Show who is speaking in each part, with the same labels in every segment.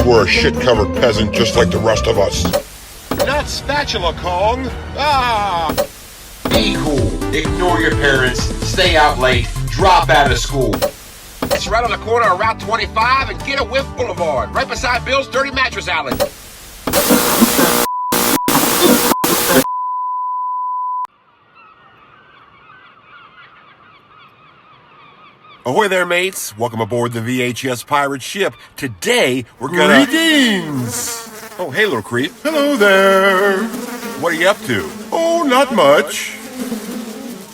Speaker 1: were a shit-covered peasant just like the rest of us.
Speaker 2: Not spatula, Kong! Ah!
Speaker 3: Be cool. Ignore your parents. Stay out late. Drop out of school.
Speaker 2: It's right on the corner of Route 25 and Get a Whiff Boulevard, right beside Bill's Dirty Mattress Alley.
Speaker 4: Ahoy there, mates. Welcome aboard the VHS pirate ship. Today, we're gonna...
Speaker 1: Greetings!
Speaker 4: Oh, hey, little creep.
Speaker 1: Hello there!
Speaker 4: What are you up to?
Speaker 1: Oh, not much.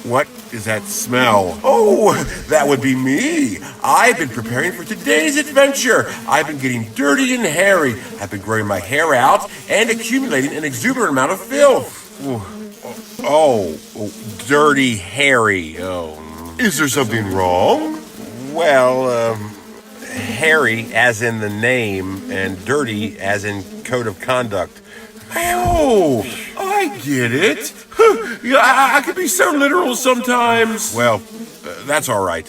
Speaker 4: What is that smell? Oh, that would be me. I've been preparing for today's adventure. I've been getting dirty and hairy. I've been growing my hair out and accumulating an exuberant amount of filth. Oh, dirty, hairy. Oh.
Speaker 1: Is there something wrong?
Speaker 4: Well, hairy as in the name and dirty as in code of conduct.
Speaker 1: Oh, I get it. Yeah, I can be so literal sometimes.
Speaker 4: Well, that's all right.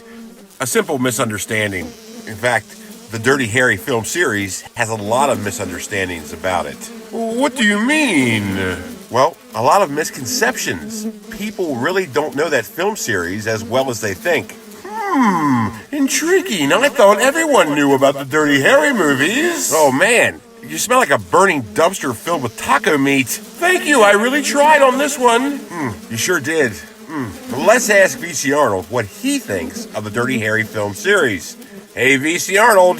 Speaker 4: A simple misunderstanding. In fact, the Dirty Harry film series has a lot of misunderstandings about it.
Speaker 1: What do you mean?
Speaker 4: Well, a lot of misconceptions. People really don't know that film series as well as they think.
Speaker 1: Intriguing. I thought everyone knew about the Dirty Harry movies.
Speaker 4: Oh man, you smell like a burning dumpster filled with taco meat.
Speaker 1: Thank you, I really tried on this one.
Speaker 4: You sure did. Let's ask VC Arnold what he thinks of the Dirty Harry film series. Hey, VC Arnold.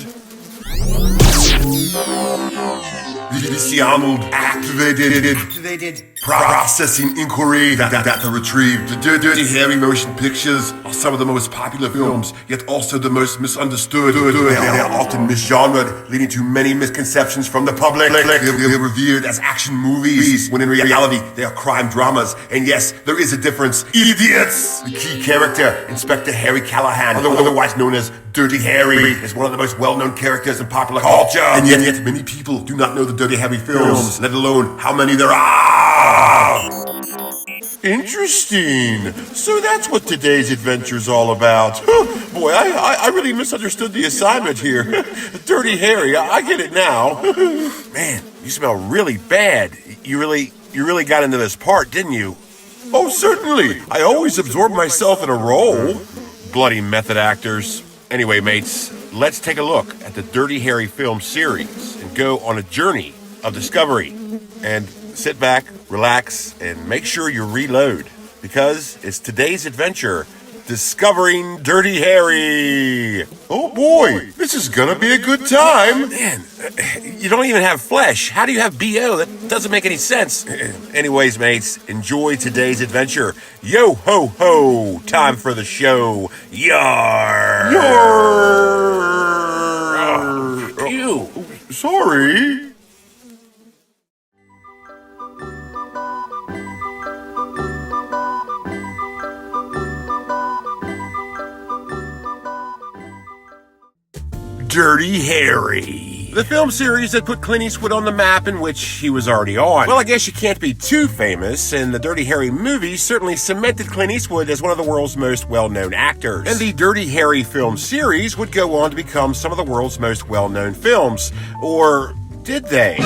Speaker 1: VC Arnold activated. Processing inquiry. Data retrieved. The Dirty Harry motion pictures are some of the most popular films, yet also the most misunderstood. They are often misgenred, leading to many misconceptions from the public. They're revered as action movies, when in reality they are crime dramas. And yes, there is a difference. Idiots! The key character, Inspector Harry Callahan, otherwise known as Dirty Harry, is one of the most well-known characters in popular culture. And yet many people do not know the Dirty Harry films, let alone how many there are. Interesting. So that's what today's adventure's all about. Boy, I really misunderstood the assignment here. Dirty Harry, I get it now.
Speaker 4: Man, you smell really bad. You really got into this part, didn't you?
Speaker 1: Oh, certainly. I always absorb myself in a role.
Speaker 4: Bloody method actors. Anyway, mates, let's take a look at the Dirty Harry film series and go on a journey of discovery. And sit back, relax, and make sure you reload, because it's today's adventure, discovering Dirty Harry.
Speaker 1: Oh boy, this is gonna be a good time.
Speaker 4: Man, you don't even have flesh. How do you have BO? That doesn't make any sense. Anyways, mates, enjoy today's adventure. Yo ho ho, time for the show. Yar!
Speaker 1: Yar!
Speaker 4: Ew.
Speaker 1: Sorry.
Speaker 4: Dirty Harry. The film series that put Clint Eastwood on the map, in which he was already on. Well, I guess you can't be too famous, and the Dirty Harry movie certainly cemented Clint Eastwood as one of the world's most well-known actors. And the Dirty Harry film series would go on to become some of the world's most well-known films. Or did they?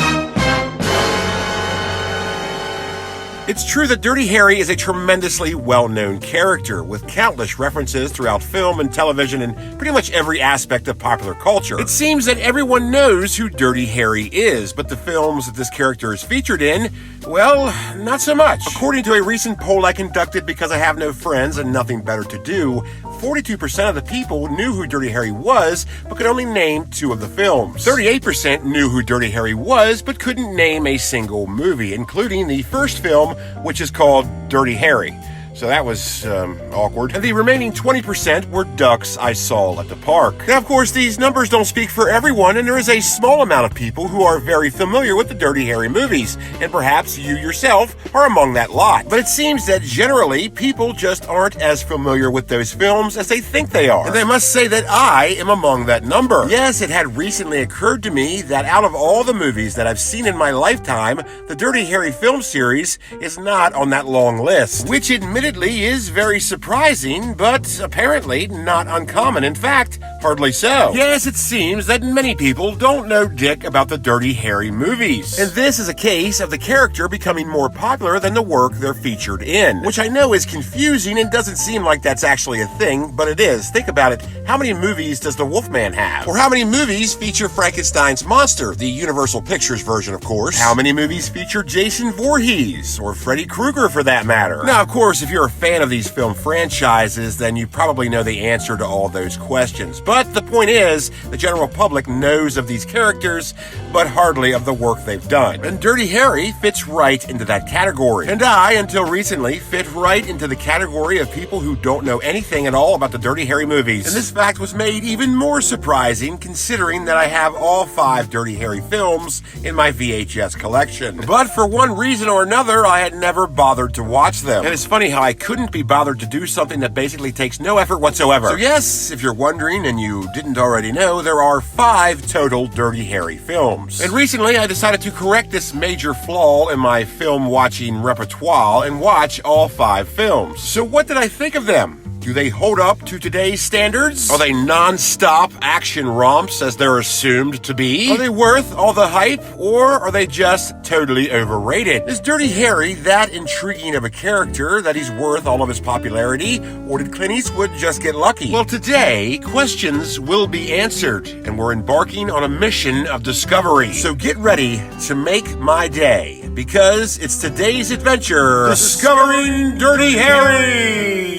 Speaker 4: It's true that Dirty Harry is a tremendously well-known character, with countless references throughout film and television and pretty much every aspect of popular culture. It seems that everyone knows who Dirty Harry is, but the films that this character is featured in, well, not so much. According to a recent poll I conducted because I have no friends and nothing better to do, 42% of the people knew who Dirty Harry was, but could only name 2 of the films. 38% knew who Dirty Harry was, but couldn't name a single movie, including the first film, which is called Dirty Harry. So that was awkward. And the remaining 20% were ducks I saw at the park. Now, of course, these numbers don't speak for everyone, and there is a small amount of people who are very familiar with the Dirty Harry movies, and perhaps you yourself are among that lot. But it seems that generally, people just aren't as familiar with those films as they think they are. And I must say that I am among that number. Yes, it had recently occurred to me that out of all the movies that I've seen in my lifetime, the Dirty Harry film series is not on that long list, which admittedly is very surprising, but apparently not uncommon. In fact, Hardly so. Yes, it seems that many people don't know dick about the Dirty Harry movies. And this is a case of the character becoming more popular than the work they're featured in. Which I know is confusing and doesn't seem like that's actually a thing, but it is. Think about it. How many movies does the Wolfman have? Or how many movies feature Frankenstein's monster, the Universal Pictures version, of course? How many movies feature Jason Voorhees, or Freddy Krueger for that matter? Now, of course, if you're a fan of these film franchises, then you probably know the answer to all those questions. But the point is, the general public knows of these characters, but hardly of the work they've done. And Dirty Harry fits right into that category. And I, until recently, fit right into the category of people who don't know anything at all about the Dirty Harry movies. And this fact was made even more surprising considering that I have all 5 Dirty Harry films in my VHS collection. But for one reason or another, I had never bothered to watch them. And it's funny how I couldn't be bothered to do something that basically takes no effort whatsoever. So yes, if you're wondering and you didn't already know, there are 5 total Dirty Harry films. And recently I decided to correct this major flaw in my film watching repertoire and watch all 5 films. So what did I think of them? Do they hold up to today's standards? Are they non-stop action romps as they're assumed to be? Are they worth all the hype, or are they just totally overrated? Is Dirty Harry that intriguing of a character that he's worth all of his popularity, or did Clint Eastwood just get lucky? Well, today, questions will be answered, and we're embarking on a mission of discovery. So get ready to make my day, because it's today's adventure, Discovering Dirty Harry!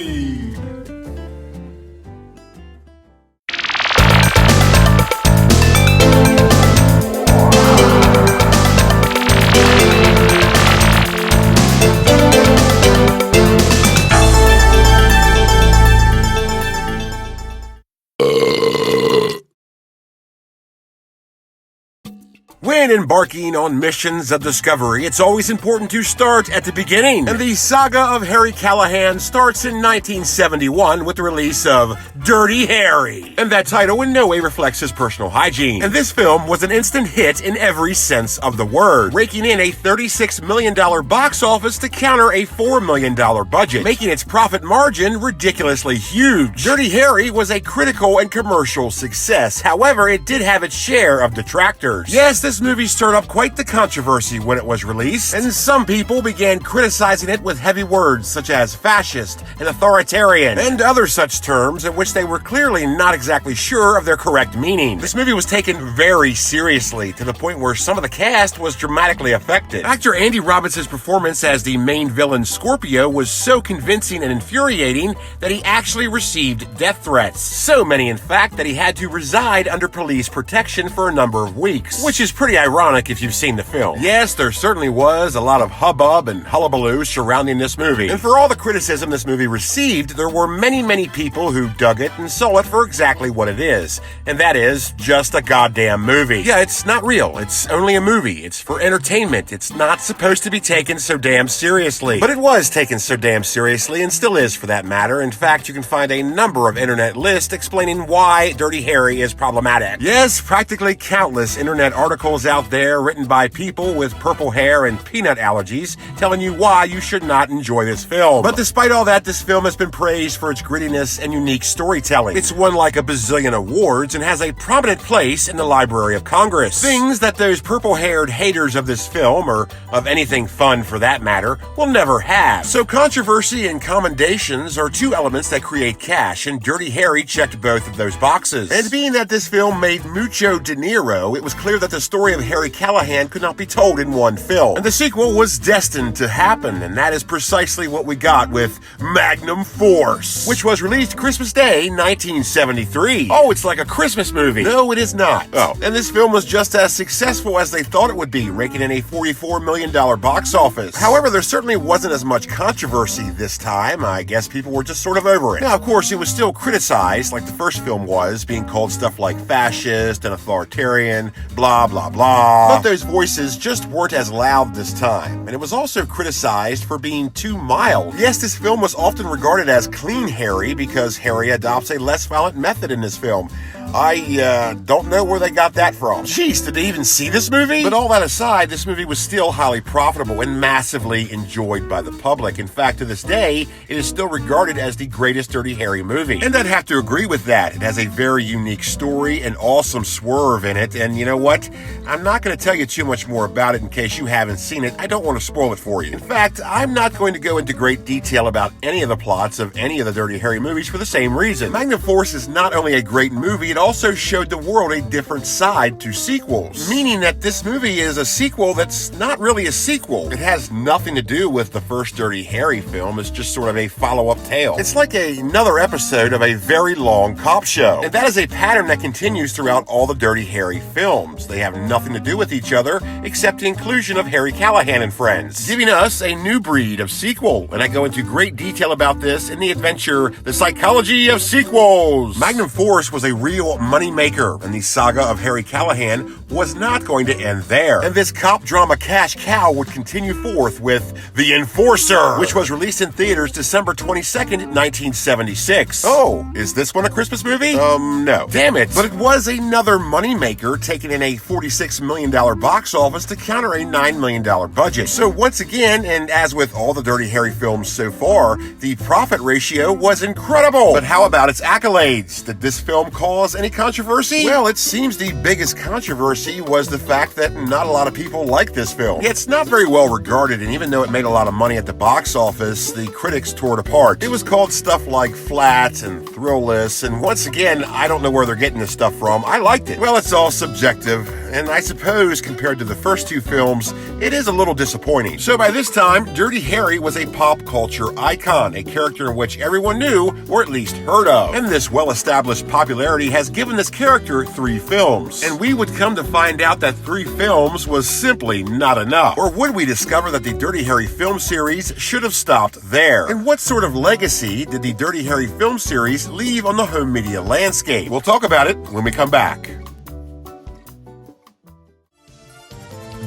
Speaker 4: When embarking on missions of discovery, it's always important to start at the beginning. And the saga of Harry Callahan starts in 1971 with the release of Dirty Harry. And that title in no way reflects his personal hygiene. And this film was an instant hit in every sense of the word, raking in a $36 million box office to counter a $4 million budget, making its profit margin ridiculously huge. Dirty Harry was a critical and commercial success. However, it did have its share of detractors. Yes, this movie stirred up quite the controversy when it was released, and some people began criticizing it with heavy words such as fascist and authoritarian, and other such terms in which they were clearly not exactly sure of their correct meaning. This movie was taken very seriously, to the point where some of the cast was dramatically affected. Actor Andy Robinson's performance as the main villain Scorpio was so convincing and infuriating that he actually received death threats. So many, in fact, that he had to reside under police protection for a number of weeks, which is pretty ironic if you've seen the film. Yes, there certainly was a lot of hubbub and hullabaloo surrounding this movie. And for all the criticism this movie received, there were many people who dug it and saw it for exactly what it is. And that is just a goddamn movie. Yeah, it's not real. It's only a movie. It's for entertainment. It's not supposed to be taken so damn seriously. But it was taken so damn seriously, and still is for that matter. In fact, you can find a number of internet lists explaining why Dirty Harry is problematic. Yes, practically countless internet articles out there written by people with purple hair and peanut allergies telling you why you should not enjoy this film. But despite all that, this film has been praised for its grittiness and unique storytelling. It's won like a bazillion awards and has a prominent place in the Library of Congress. Things that those purple-haired haters of this film, or of anything fun for that matter, will never have. So controversy and commendations are two elements that create cash, and Dirty Harry checked both of those boxes. And being that this film made mucho dinero, it was clear that the story of Harry Callahan could not be told in one film. And the sequel was destined to happen, and that is precisely what we got with Magnum Force, which was released Christmas Day, 1973. Oh, it's like a Christmas movie. No, it is not. Oh, and this film was just as successful as they thought it would be, raking in a $44 million box office. However, there certainly wasn't as much controversy this time. I guess people were just sort of over it. Now, of course, it was still criticized, like the first film was, being called stuff like fascist and authoritarian, blah, blah, blah. But those voices just weren't as loud this time, and it was also criticized for being too mild. Yes, this film was often regarded as clean Harry because Harry adopts a less violent method in this film. I don't know where they got that from. Jeez, did they even see this movie? But all that aside, this movie was still highly profitable and massively enjoyed by the public. In fact, to this day, it is still regarded as the greatest Dirty Harry movie. And I'd have to agree with that. It has a very unique story, an awesome swerve in it, and you know what? I'm not going to tell you too much more about it in case you haven't seen it. I don't want to spoil it for you. In fact, I'm not going to go into great detail about any of the plots of any of the Dirty Harry movies for the same reason. Magnum Force is not only a great movie, it also showed the world a different side to sequels. Meaning that this movie is a sequel that's not really a sequel. It has nothing to do with the first Dirty Harry film. It's just sort of a follow-up tale. It's like another episode of a very long cop show. And that is a pattern that continues throughout all the Dirty Harry films. They have nothing to do with each other except the inclusion of Harry Callahan and friends, giving us a new breed of sequel. And I go into great detail about this in the adventure, The Psychology of Sequels. Magnum Force was a real moneymaker, and the saga of Harry Callahan was not going to end there. And this cop drama cash cow would continue forth with The Enforcer, which was released in theaters December 22nd, 1976. Oh, is this one a Christmas movie? No. Damn it. But it was another moneymaker, taking in a $46 million box office to counter a $9 million budget. So once again, and as with all the Dirty Harry films so far, the profit ratio was incredible. But how about its accolades? Did this film cause any controversy? Well, it seems the biggest controversy was the fact that not a lot of people like this film. It's not very well regarded, and even though it made a lot of money at the box office, the critics tore it apart. It was called stuff like flat and thrillless, and once again, I don't know where they're getting this stuff from. I liked it. Well, it's all subjective, and I suppose compared to the first two films, it is a little disappointing. So by this time, Dirty Harry was a pop culture icon, a character in which everyone knew, or at least heard of. And this well-established popularity has given this character 3 films. And we would come to find out that 3 films was simply not enough. Or would we discover that the Dirty Harry film series should have stopped there? And what sort of legacy did the Dirty Harry film series leave on the home media landscape? We'll talk about it when we come back.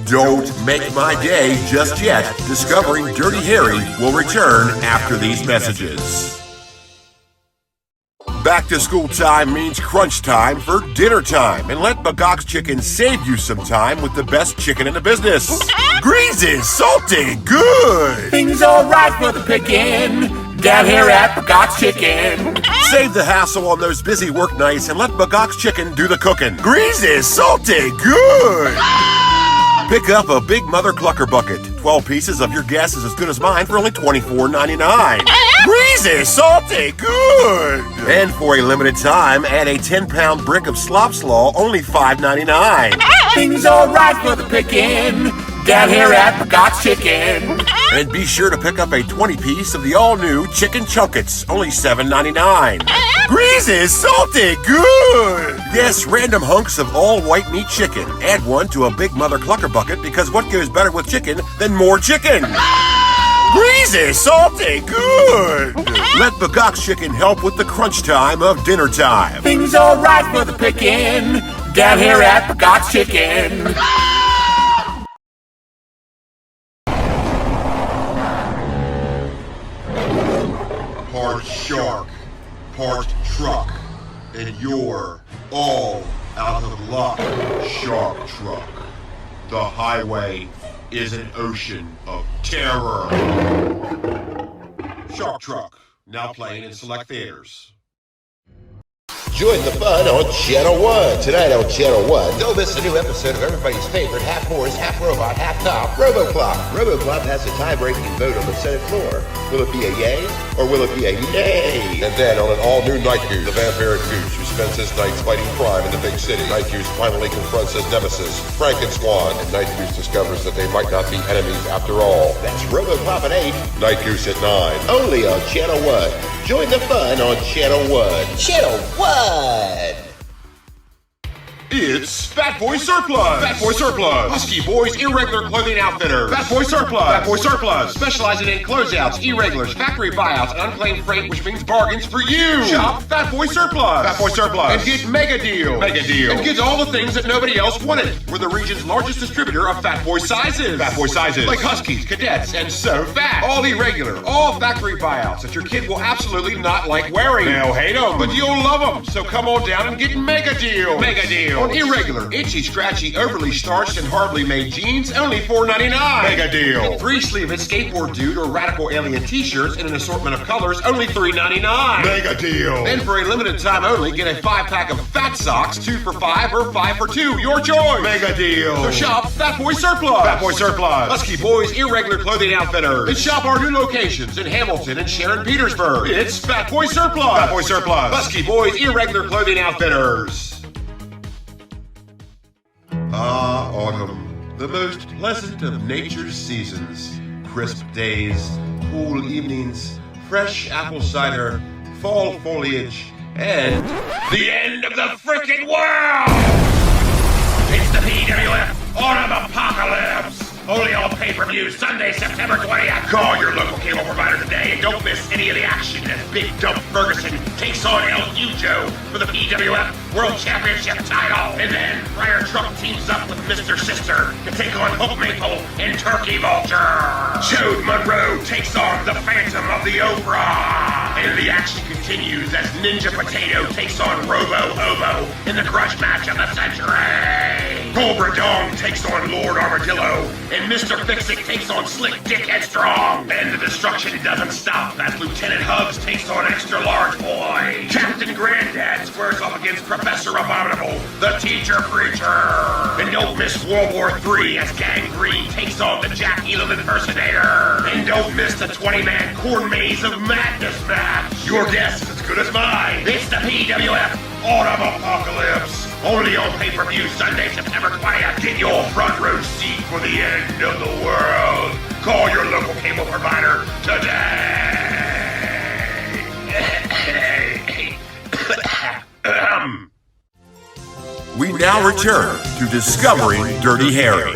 Speaker 4: Don't make my day just yet. Discovering Dirty Harry will return after these messages. Back to school time means crunch time for dinner time, and let Bagok's Chicken save you some time with the best chicken in the business. Greasy, salty, good.
Speaker 5: Things all right for the picking down here at Bagok's Chicken.
Speaker 4: Save the hassle on those busy work nights and let Bagok's Chicken do the cooking. Greasy, salty, good. Pick up a Big Mother Clucker Bucket. 12 pieces of your guess is as good as mine for only $24.99. Greasy, salty, good! And for a limited time, add a 10-pound brick of slop slaw, only $5.99.
Speaker 5: Things all right for the picking down here at Bagok's Chicken.
Speaker 4: And be sure to pick up a 20-piece of the all-new Chicken Chunkets, only $7.99. Greasy, salty, good! Yes, random hunks of all-white meat chicken. Add one to a Big Mother Clucker Bucket because what goes better with chicken than more chicken? Greasy, salty, good! Let Bagok's Chicken help with the crunch time of dinner time.
Speaker 5: Things all right for the picking down here at Bagok's Chicken.
Speaker 1: Part shark, part truck, and you're all out of luck, Shark Truck. The highway is an ocean of terror. Shark Truck, now playing in select theaters.
Speaker 6: Join the fun on Channel 1. Tonight on Channel 1, don't miss a new episode of everybody's favorite half-horse, half-robot, half-top, RoboClop. RoboClop has a tie-breaking vote on the Senate floor. Will it be a yay or will it be a nay? And then on an all-new Night Goose, the vampiric goose who spends his nights fighting crime in the big city. Night Goose finally confronts his nemesis, Frank and Swan, and Night Goose discovers that they might not be enemies after all. That's RoboClop at 8, Night Goose at 9. Only on Channel 1. Join the fun on Channel 1. Channel 1!
Speaker 2: It's Fat Boy Surplus. Fat Boy Surplus. Husky Boys Irregular Clothing Outfitters. Fat Boy Surplus. Fat Boy Surplus. Specializing in closeouts, irregulars, factory buyouts, and unclaimed freight, which means bargains for you. Shop Fat Boy Surplus. Fat Boy Surplus. And get Mega Deal. Mega Deal. And get all the things that nobody else wanted. We're the region's largest distributor of Fat Boy sizes. Fat Boy sizes. Like Huskies, Cadets, and so fat. All irregular, all factory buyouts that your kid will absolutely not like wearing. They'll hate them, but you'll love them. So come on down and get Mega Deal. Mega Deal. On irregular, itchy, scratchy, overly starched, and horribly made jeans, only $4.99. Mega Deal. And 3-sleeveless skateboard dude or radical alien t-shirts in an assortment of colors, only $3.99.
Speaker 1: Mega deal.
Speaker 2: And for a limited time only, get a 5-pack of fat socks, 2 for $5 or 5 for $2. Your choice.
Speaker 1: Mega deal.
Speaker 2: So shop Fat Boy Surplus.
Speaker 1: Fat Boy Surplus.
Speaker 2: Husky Boys Irregular Clothing Outfitters. And shop our new locations in Hamilton and Sharon Petersburg. It's Fat Boy Surplus.
Speaker 1: Fat Boy Surplus.
Speaker 2: Husky Boys Irregular Clothing Outfitters.
Speaker 1: Ah, autumn, the most pleasant of nature's seasons. Crisp days, cool evenings, fresh apple cider, fall foliage, and
Speaker 5: The end of the frickin' world! It's the PWF Autumn Apocalypse! Only on pay-per-view Sunday, September 20th. Call your local cable provider today and don't miss any of the action as Big Dump Ferguson takes on El Hujo for the PWF World Championship title. And then Friar Truck teams up with Mr. Sister to take on Hope Maple and Turkey Vulture. Chode Monroe takes on the Phantom of the Opera. And the action continues as Ninja Potato takes on Robo Hobo in the grudge match of the century. Cobra Dong takes on Lord Armadillo, and Mr. Fix-It takes on Slick Dick Headstrong. And the destruction doesn't stop as Lieutenant Hugs takes on Extra Large Boy. Captain Granddad squares up against Professor Abominable, the Teacher Preacher. And don't miss World War III as Gang Green takes on the Jack Elam Impersonator. And don't miss the 20-man Corn Maze of Madness match. Your guess is as good as mine. It's the PWF Autumn Apocalypse. Only on pay-per-view Sunday, September 20th. Get your front row seat for the end of the world. Call your local cable provider today.
Speaker 4: We now return to Discovering Dirty Harry.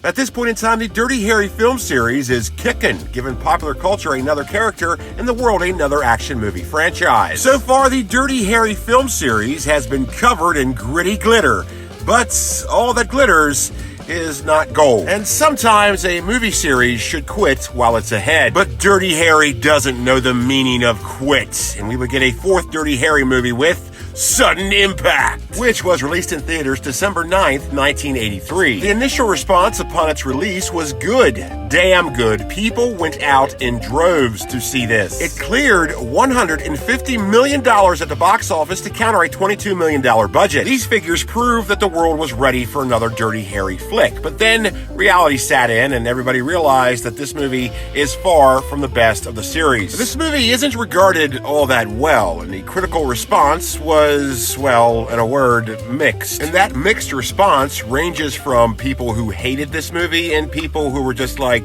Speaker 4: At this point in time, the Dirty Harry film series is kicking, giving popular culture another character and the world another action movie franchise. So far, the Dirty Harry film series has been covered in gritty glitter, but all that glitters is not gold. And sometimes a movie series should quit while it's ahead. But Dirty Harry doesn't know the meaning of quit, and we would get a fourth Dirty Harry movie with Sudden Impact, which was released in theaters December 9th, 1983. The initial response upon its release was good. Damn good. People went out in droves to see this. It cleared $150 million at the box office to counter a $22 million budget. These figures prove that the world was ready for another Dirty Harry flick. But then reality sat in and everybody realized that this movie is far from the best of the series. This movie isn't regarded all that well, and the critical response was, well, in a word, mixed. And that mixed response ranges from people who hated this movie and people who were just like,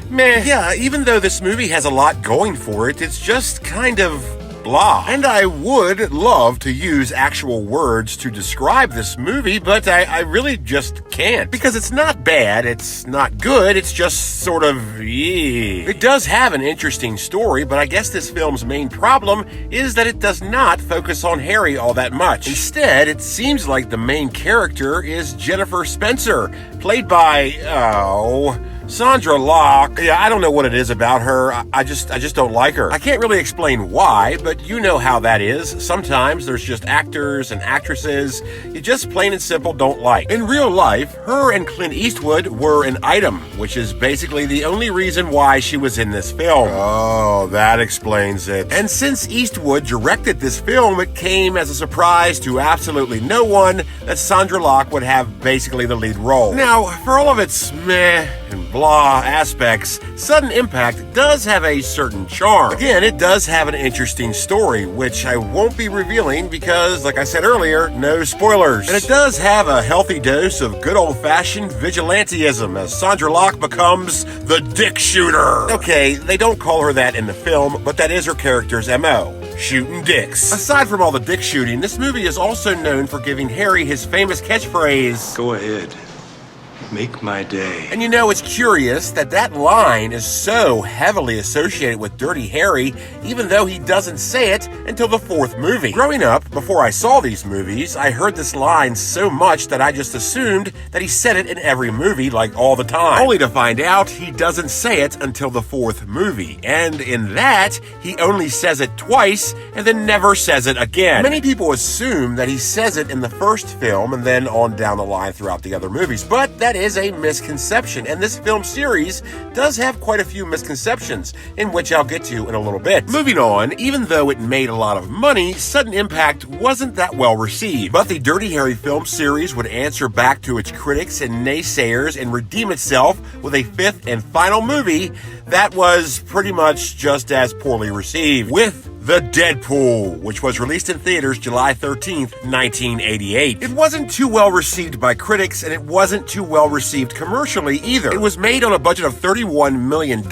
Speaker 4: meh. Yeah, even though this movie has a lot going for it, it's just kind of blah. And I would love to use actual words to describe this movie, but I really just can't. Because it's not bad, it's not good, it's just sort of, It does have an interesting story, but I guess this film's main problem is that it does not focus on Harry all that much. Instead, it seems like the main character is Jennifer Spencer, played by, Sandra Locke. Yeah, I don't know what it is about her. I just don't like her. I can't really explain why, but you know how that is. Sometimes there's just actors and actresses you just plain and simple don't like. In real life, her and Clint Eastwood were an item, which is basically the only reason why she was in this film. Oh, that explains it. And since Eastwood directed this film, it came as a surprise to absolutely no one that Sandra Locke would have basically the lead role. Now, for all of its meh and blah aspects, Sudden Impact does have a certain charm. Again, it does have an interesting story, which I won't be revealing because, like I said earlier, no spoilers. And it does have a healthy dose of good old-fashioned vigilanteism as Sandra Locke becomes the dick shooter. Okay, they don't call her that in the film, but that is her character's MO. shooting dicks. Aside from all the dick shooting, this movie is also known for giving Harry his famous catchphrase,
Speaker 7: "Go ahead. Make my day."
Speaker 4: And you know, it's curious that that line is so heavily associated with Dirty Harry, even though he doesn't say it until the fourth movie. Growing up, before I saw these movies, I heard this line so much that I just assumed that he said it in every movie, like all the time. Only to find out he doesn't say it until the fourth movie. And in that, he only says it twice and then never says it again. Many people assume that he says it in the first film and then on down the line throughout the other movies, but that is a misconception, and this film series does have quite a few misconceptions, in which I'll get to in a little bit. Moving on, even though it made a lot of money, Sudden Impact wasn't that well received, but the Dirty Harry film series would answer back to its critics and naysayers and redeem itself with a fifth and final movie that was pretty much just as poorly received, with The Deadpool, which was released in theaters July 13th, 1988. It wasn't too well received by critics, and it wasn't too well received commercially either. It was made on a budget of $31 million,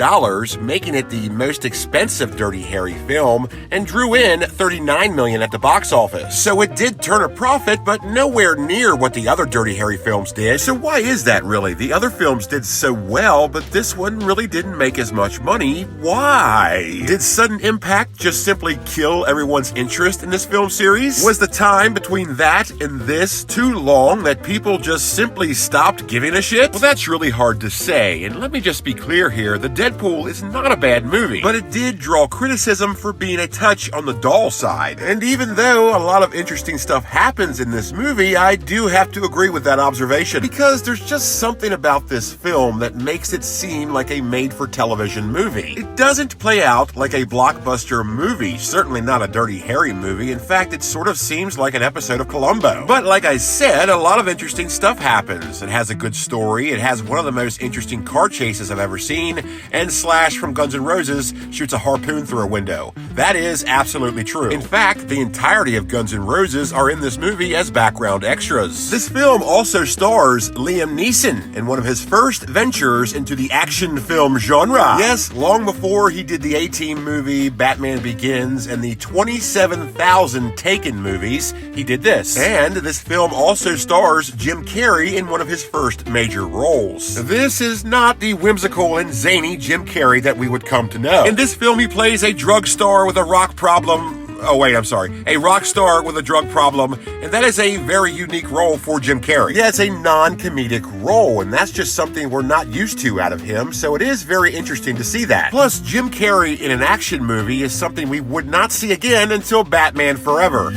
Speaker 4: making it the most expensive Dirty Harry film, and drew in $39 million at the box office. So it did turn a profit, but nowhere near what the other Dirty Harry films did. So why is that really? The other films did so well, but this one really didn't make as much money. Why? Did Sudden Impact just simply kill everyone's interest in this film series? Was the time between that and this too long that people just simply stopped giving a shit? Well, that's really hard to say, and let me just be clear here, The Deadpool is not a bad movie, but it did draw criticism for being a touch on the dull side. And even though a lot of interesting stuff happens in this movie, I do have to agree with that observation, because there's just something about this film that makes it seem like a made-for-television movie. It doesn't play out like a blockbuster movie, certainly not a Dirty Harry movie. In fact, it sort of seems like an episode of Columbo. But like I said, a lot of interesting stuff happens. It has a good story, it has one of the most interesting car chases I've ever seen, and Slash from Guns N' Roses shoots a harpoon through a window. That is absolutely true. In fact, the entirety of Guns N' Roses are in this movie as background extras. This film also stars Liam Neeson in one of his first ventures into the action film genre. Yes, long before he did the A-Team movie, Batman Begins, and the 27,000 Taken movies, he did this. And this film also stars Jim Carrey in one of his first major roles. This is not the whimsical and zany Jim Carrey that we would come to know. In this film, he plays a drug star with a rock problem. A rock star with a drug problem, and that is a very unique role for Jim Carrey. Yeah, it's a non-comedic role, and that's just something we're not used to out of him, so it is very interesting to see that. Plus, Jim Carrey in an action movie is something we would not see again until Batman Forever.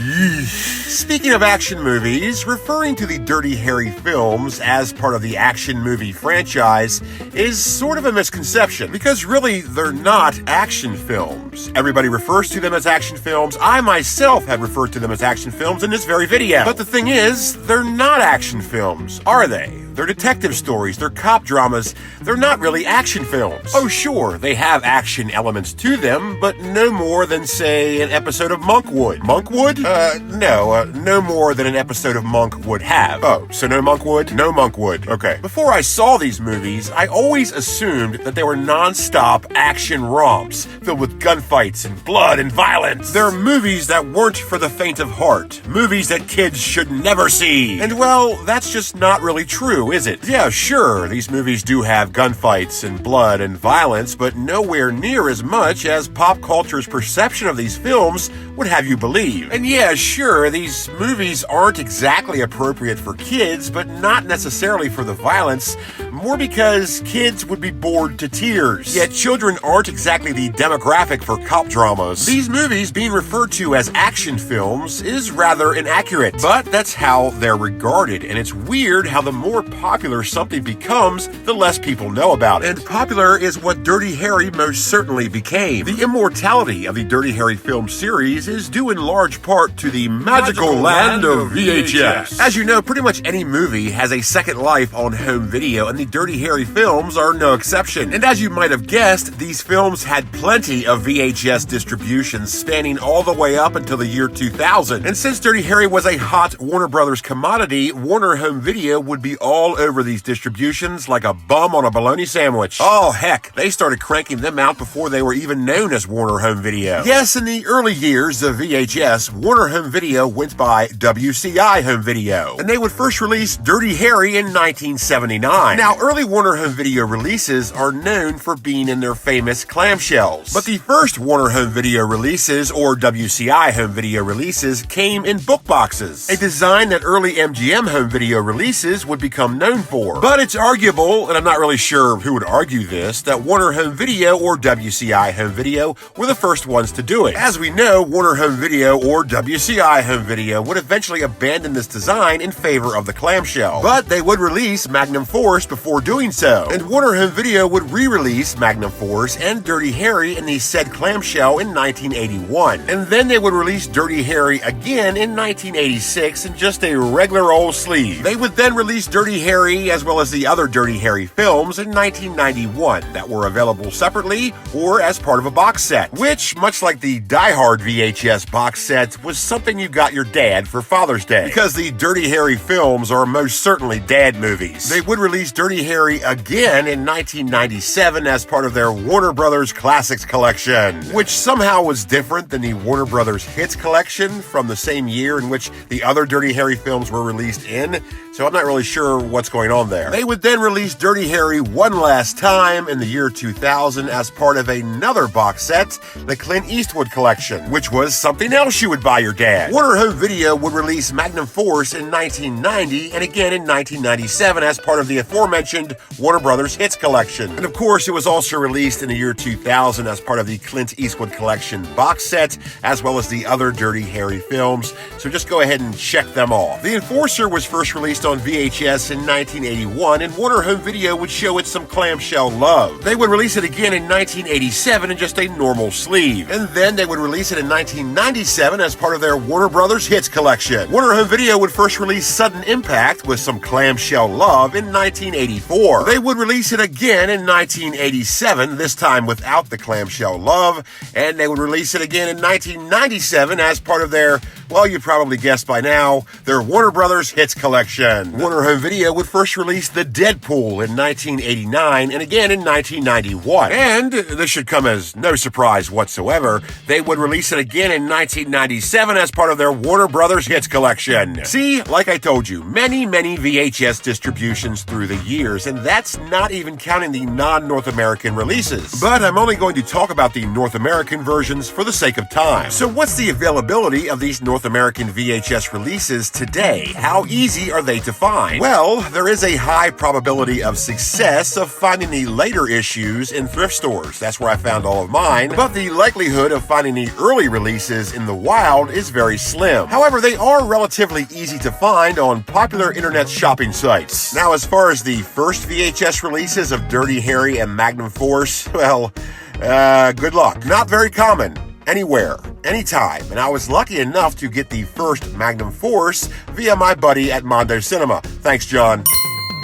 Speaker 4: Speaking of action movies, referring to the Dirty Harry films as part of the action movie franchise is sort of a misconception, because really, they're not action films. Everybody refers to them as action films. I myself have referred to them as action films in this very video. But the thing is, they're not action films, are they? They're detective stories, they're cop dramas, they're not really action films. Oh sure, they have action elements to them, but no more than, say, an episode of Monk would. Monk would? No more than an episode of Monk would have. Oh, so no Monk would? No Monk would. Okay. Before I saw these movies, I always assumed that they were non-stop action romps, filled with gunfights and blood and violence. They're movies that weren't for the faint of heart. Movies that kids should never see. And well, that's just not really true, is it? Yeah, sure, these movies do have gunfights and blood and violence, but nowhere near as much as pop culture's perception of these films would have you believe. And yeah, sure, these movies aren't exactly appropriate for kids, but not necessarily for the violence, more because kids would be bored to tears. Yet children aren't exactly the demographic for cop dramas. These movies being referred to as action films is rather inaccurate, but that's how they're regarded, and it's weird how the more popular something becomes, the less people know about it. And popular is what Dirty Harry most certainly became. The immortality of the Dirty Harry film series is due in large part to the magical land of VHS. As you know, pretty much any movie has a second life on home video, and the the Dirty Harry films are no exception. And as you might have guessed, these films had plenty of VHS distributions spanning all the way up until the year 2000. And since Dirty Harry was a hot Warner Brothers commodity, Warner Home Video would be all over these distributions like a bum on a bologna sandwich. Oh heck, they started cranking them out before they were even known as Warner Home Video. Yes, in the early years of VHS, Warner Home Video went by WCI Home Video, and they would first release Dirty Harry in 1979. Now, early Warner Home Video releases are known for being in their famous clamshells, but the first Warner Home Video releases, or WCI Home Video releases, came in book boxes, a design that early MGM Home Video releases would become known for. But it's arguable, and I'm not really sure who would argue this, that Warner Home Video or WCI Home Video were the first ones to do it. As we know, Warner Home Video or WCI Home Video would eventually abandon this design in favor of the clamshell, but they would release Magnum Force before doing so, and Warner Home Video would re-release Magnum Force and Dirty Harry in the said clamshell in 1981, and then they would release Dirty Harry again in 1986 in just a regular old sleeve. They would then release Dirty Harry as well as the other Dirty Harry films in 1991 that were available separately or as part of a box set, which, much like the Die Hard VHS box set, was something you got your dad for Father's Day, because the Dirty Harry films are most certainly dad movies. They would release Dirty Harry again in 1997 as part of their Warner Brothers Classics collection, which somehow was different than the Warner Brothers Hits collection from the same year in which the other Dirty Harry films were released in, so I'm not really sure what's going on there. They would then release Dirty Harry one last time in the year 2000 as part of another box set, the Clint Eastwood collection, which was something else you would buy your dad. Warner Home Video would release Magnum Force in 1990 and again in 1997 as part of the aforementioned Warner Brothers Hits collection. And of course, it was also released in the year 2000 as part of the Clint Eastwood collection box set, as well as the other Dirty Harry films, so just go ahead and check them off. The Enforcer was first released on VHS in 1981, and Warner Home Video would show it some clamshell love. They would release it again in 1987 in just a normal sleeve, and then they would release it in 1997 as part of their Warner Brothers Hits collection. Warner Home Video would first release Sudden Impact with some clamshell love in 1984. They would release it again in 1987, this time without the clamshell love, and they would release it again in 1997 as part of their, well, you probably guessed by now, their Warner Brothers Hits collection. Warner Home Video would first release The Deadpool in 1989 and again in 1991. And this should come as no surprise whatsoever, they would release it again in 1997 as part of their Warner Brothers Hits collection. See, like I told you, many VHS distributions through the years, and that's not even counting the non-North American releases. But I'm only going to talk about the North American versions for the sake of time. So what's the availability of these North American VHS releases today? How easy are they to find? Well, there is a high probability of success of finding the later issues in thrift stores. That's where I found all of mine. But the likelihood of finding the early releases in the wild is very slim. However, they are relatively easy to find on popular internet shopping sites. Now, as far as the first VHS releases of Dirty Harry and Magnum Force, well, good luck. Not very common. Anywhere, anytime, and I was lucky enough to get the first Magnum Force via my buddy at Mondo Cinema. Thanks, John.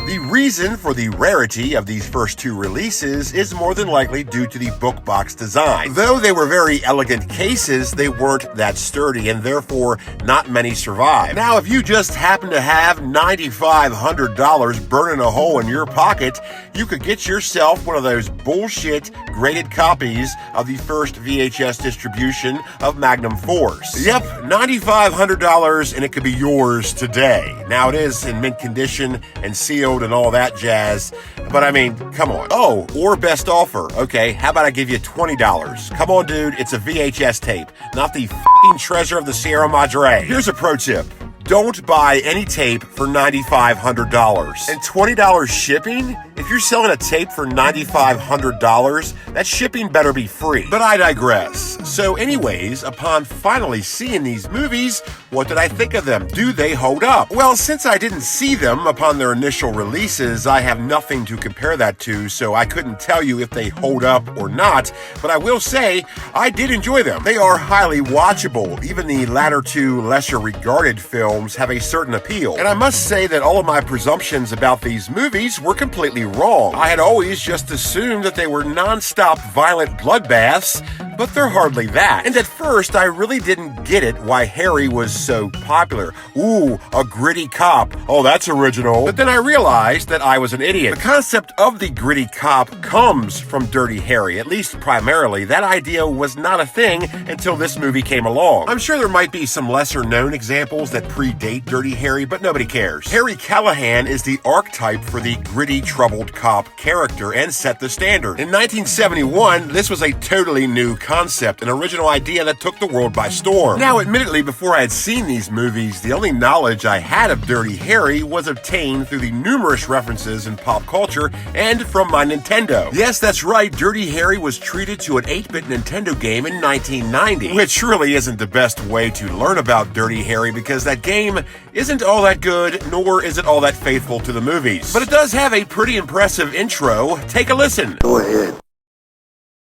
Speaker 4: The reason for the rarity of these first two releases is more than likely due to the book box design. Though they were very elegant cases, they weren't that sturdy, and therefore not many survived. Now, if you just happen to have $9,500 burning a hole in your pocket, you could get yourself one of those bullshit graded copies of the first VHS distribution of Magnum Force. Yep, $9,500, and it could be yours today. Now, it is in mint condition and sealed and all that jazz, but I mean, come on. Oh, or best offer. Okay, how about I give you $20? Come on, dude, it's a VHS tape, not the f***ing treasure of the Sierra Madre. Here's a pro tip. Don't buy any tape for $9,500. And $20 shipping? If you're selling a tape for $9,500, that shipping better be free. But I digress. So anyways, upon finally seeing these movies, what did I think of them? Do they hold up? Well, since I didn't see them upon their initial releases, I have nothing to compare that to, so I couldn't tell you if they hold up or not, but I will say, I did enjoy them. They are highly watchable. Even the latter two lesser regarded films films have a certain appeal. And I must say that all of my presumptions about these movies were completely wrong. I had always just assumed that they were non-stop violent bloodbaths, but they're hardly that. And at first, I really didn't get it why Harry was so popular. Ooh, a gritty cop. Oh, that's original. But then I realized that I was an idiot. The concept of the gritty cop comes from Dirty Harry, at least primarily. That idea was not a thing until this movie came along. I'm sure there might be some lesser-known examples that predate Dirty Harry, but nobody cares. Harry Callahan is the archetype for the gritty, troubled cop character and set the standard. In 1971, this was a totally new concept, an original idea that took the world by storm. Now, admittedly, before I had seen these movies, the only knowledge I had of Dirty Harry was obtained through the numerous references in pop culture and from my Nintendo. Yes, that's right, Dirty Harry was treated to an 8-bit Nintendo game in 1990, which really isn't the best way to learn about Dirty Harry because that game isn't all that good, nor is it all that faithful to the movies. But it does have a pretty impressive intro. Take a listen.
Speaker 8: Go ahead.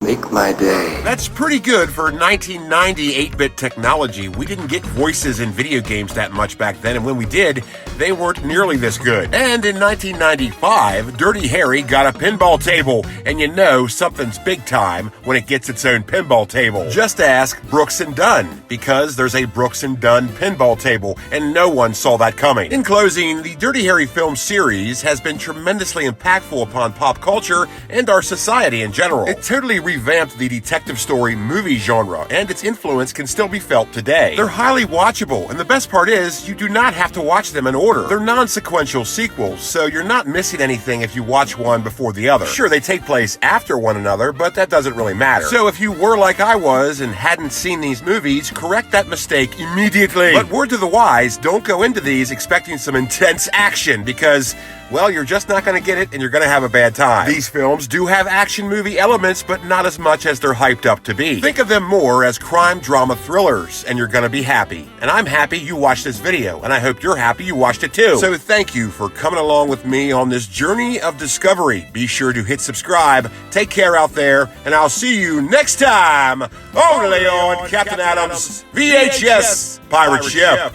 Speaker 8: Make my day.
Speaker 4: That's pretty good for 1990 8-bit technology. We didn't get voices in video games that much back then, and when we did, they weren't nearly this good. And in 1995, Dirty Harry got a pinball table, and you know something's big time when it gets its own pinball table. Just ask Brooks and Dunn, because there's a Brooks and Dunn pinball table, and no one saw that coming. In closing, the Dirty Harry film series has been tremendously impactful upon pop culture and our society in general. It totally revamped the detective story movie genre, and its influence can still be felt today. They're highly watchable, and the best part is, you do not have to watch them in order. They're non-sequential sequels, so you're not missing anything if you watch one before the other. Sure, they take place after one another, but that doesn't really matter. So if you were like I was and hadn't seen these movies, correct that mistake immediately. But word to the wise, don't go into these expecting some intense action, because well, you're just not going to get it, and you're going to have a bad time. These films do have action movie elements, but not as much as they're hyped up to be. Think of them more as crime drama thrillers, and you're going to be happy. And I'm happy you watched this video, and I hope you're happy you watched it too. So thank you for coming along with me on this journey of discovery. Be sure to hit subscribe, take care out there, and I'll see you next time, only on Captain Adam's VHS Pirate Ship.